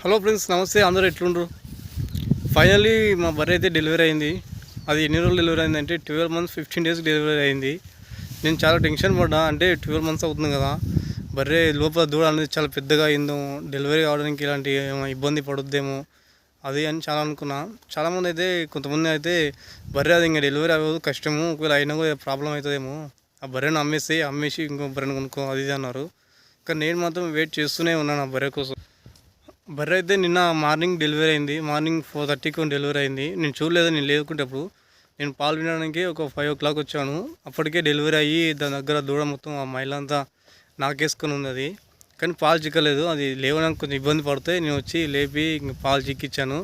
Hello friends, నమస్తే. అందరూ ఎట్లుండ్రు? Finally మా బర్రె అయితే డెలివరీ అయింది. అది ఎన్ని రోజులు డెలివరీ అయిందంటే 12 months 15 days డెలివరీ అయింది. నేను చాలా టెన్షన్ పడ్డా. అంటే 12 months అవుతుంది కదా, బర్రె లోపల దూడ అనేది చాలా పెద్దగా అయిందో, డెలివరీ అవడానికి ఇలాంటి ఇబ్బంది పడుద్దేమో అది అని చాలా అనుకున్నా. చాలామంది అయితే కొంతమంది అయితే బర్రె అది ఇంకా డెలివరీ అవ్వదు, కష్టము, ఒకవేళ అయినా కూడా ప్రాబ్లం అవుతుందేమో, ఆ బర్రెను అమ్మేసి ఇంకో బర్రెను కొనుక్కో అది ఇది అన్నారు. కానీ నేను మాత్రం వెయిట్ చేస్తూనే ఉన్నాను ఆ బర్రె కోసం. బర్రె అయితే నిన్న మార్నింగ్ డెలివరీ అయింది. మార్నింగ్ 4:30కి డెలివరీ అయింది. నేను చూడలేదు, నేను లేకుంటప్పుడు. నేను పాలు వినడానికి ఒక 5 o'clock వచ్చాను. అప్పటికే డెలివరీ అయ్యి దాని దగ్గర దూడ మొత్తం ఆ మైలంతా నాకేసుకొని ఉంది అది. కానీ పాలు చిక్కలేదు. అది లేవడానికి కొంచెం ఇబ్బంది పడితే నేను వచ్చి లేపి ఇంక పాలు చిక్కిచ్చాను.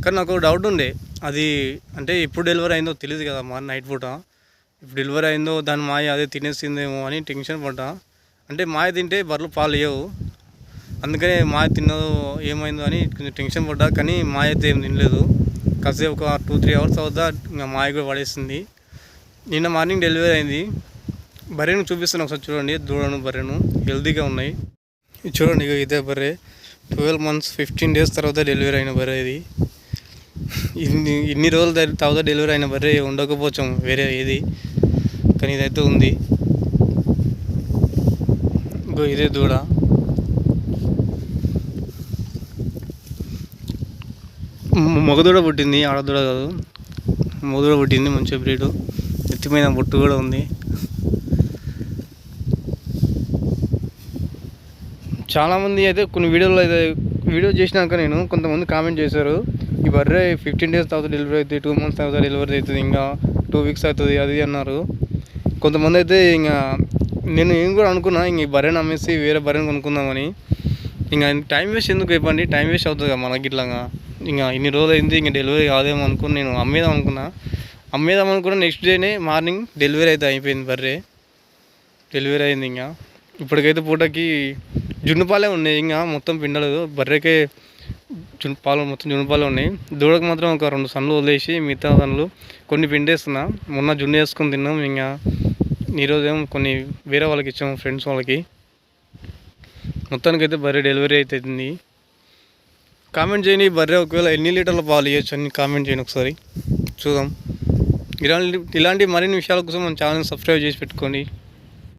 కానీ నాకు ఒక డౌట్ ఉండే, అది అంటే ఎప్పుడు డెలివరీ అయిందో తెలియదు కదా, నైట్ పూట. ఇప్పుడు డెలివరీ అయిందో దాని మాయ అదే తినేసిందేమో అని టెన్షన్ పడ్డా. అంటే మాయ తింటే బర్రెలు పాలు ఇవ్వవు, అందుకనే మాయ తిన్నదో ఏమైందో అని కొంచెం టెన్షన్ పడ్డా. కానీ మాయ అయితే ఏం తినలేదు. కాసేపు ఒక 2-3 hours అవుతా ఇంకా మాయ కూడా పడేసింది. నిన్న మార్నింగ్ డెలివరీ అయింది. బర్రెను చూపిస్తాను ఒకసారి చూడండి. దూడను బర్రెను హెల్తీగా ఉన్నాయి. ఇది చూడండి, ఇదే బర్రె 12 months 15 days తర్వాత డెలివరీ అయిన బర్రె ఇది. ఇన్ని రోజుల తర్వాత డెలివరీ అయిన బర్రె ఉండకపోవచ్చు వేరే ఏది, కానీ ఇదైతే ఉంది. ఇదే దూడ. మగదూడ పుట్టింది, ఆడదూడ కాదు, మగదూడ పుట్టింది. మంచి బ్రీడు, ఎత్తిమైన బొట్టు కూడా ఉంది. చాలామంది అయితే కొన్ని వీడియోలో అయితే వీడియో చేసినాక నేను కొంతమంది కామెంట్ చేశారు, ఈ బర్రె 15 days తర్వాత డెలివరీ అవుతుంది, 2 months తర్వాత డెలివరీ అవుతుంది, ఇంకా 2 weeks అవుతుంది అది అన్నారు. కొంతమంది అయితే ఇంకా నేను కూడా అనుకున్నా ఇంక ఈ బర్రెని అమ్మేసి వేరే బర్రెని కొనుక్కుందామని. ఇంకా టైం వేస్ట్ ఎందుకు ఇవ్వండి, టైం వేస్ట్ అవుతుంది కదా మనకి. ఇట్లాగా ఇంకా ఇన్ని రోజులు అయింది, ఇంకా డెలివరీ కాదేమో అనుకుని నేను అమ్మేద్దాం అనుకున్నా. నెక్స్ట్ డేనే మార్నింగ్ డెలివరీ అయితే అయిపోయింది. బర్రె డెలివరీ అయింది. ఇంకా ఇప్పటికైతే పూటకి జున్నుపాలే ఉన్నాయి, ఇంకా మొత్తం పిండలేదు. బర్రెకే మొత్తం జున్నుపాలే ఉన్నాయి. దూడకు మాత్రం ఒక 2 సన్నులు వదిలేసి మిగతా సన్నులు కొన్ని పిండేస్తున్నా. మొన్న జున్ను వేసుకొని తిన్నాం. ఇంకా ఈరోజేమో కొన్ని వేరే వాళ్ళకి ఇచ్చాము, ఫ్రెండ్స్ వాళ్ళకి. మొత్తానికైతే బర్రె డెలివరీ అవుతుంది. కామెంట్ చేయండి, బర్రె ఒకవేళ ఎన్ని లీటర్ల పాలు ఇవ్వచ్చు అని కామెంట్ చేయండి, ఒకసారి చూద్దాం. ఇలాంటి మరిన్ని విషయాల కోసం మన ఛానల్ సబ్స్క్రైబ్ చేసి పెట్టుకోండి.